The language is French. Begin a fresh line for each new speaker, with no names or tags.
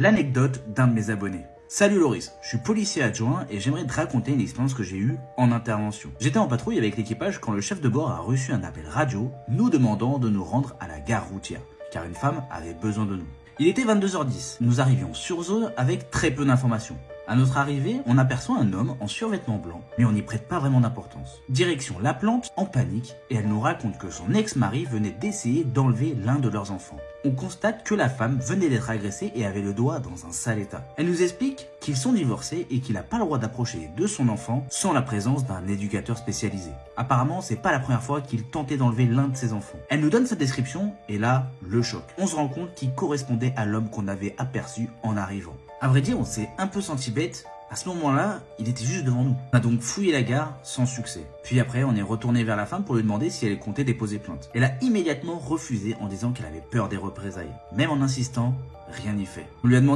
L'anecdote d'un de mes abonnés. Salut Loris, je suis policier adjoint et j'aimerais te raconter une expérience que j'ai eue en intervention. J'étais en patrouille avec l'équipage quand le chef de bord a reçu un appel radio nous demandant de nous rendre à la gare routière, car une femme avait besoin de nous. Il était 22h10, nous arrivions sur zone avec très peu d'informations. À notre arrivée, on aperçoit un homme en survêtement blanc, mais on n'y prête pas vraiment d'importance. Direction La Plante, en panique, et elle nous raconte que son ex-mari venait d'essayer d'enlever l'un de leurs enfants. On constate que la femme venait d'être agressée et avait le doigt dans un sale état. Elle nous explique qu'ils sont divorcés et qu'il n'a pas le droit d'approcher de son enfant sans la présence d'un éducateur spécialisé. Apparemment, c'est pas la première fois qu'il tentait d'enlever l'un de ses enfants. Elle nous donne sa description et là, le choc. On se rend compte qu'il correspondait à l'homme qu'on avait aperçu en arrivant. À vrai dire, on s'est un peu senti bête. À ce moment-là, il était juste devant nous. On a donc fouillé la gare sans succès. Puis après, on est retourné vers la femme pour lui demander si elle comptait déposer plainte. Elle a immédiatement refusé en disant qu'elle avait peur des représailles. Même en insistant, rien n'y fait. On lui a demandé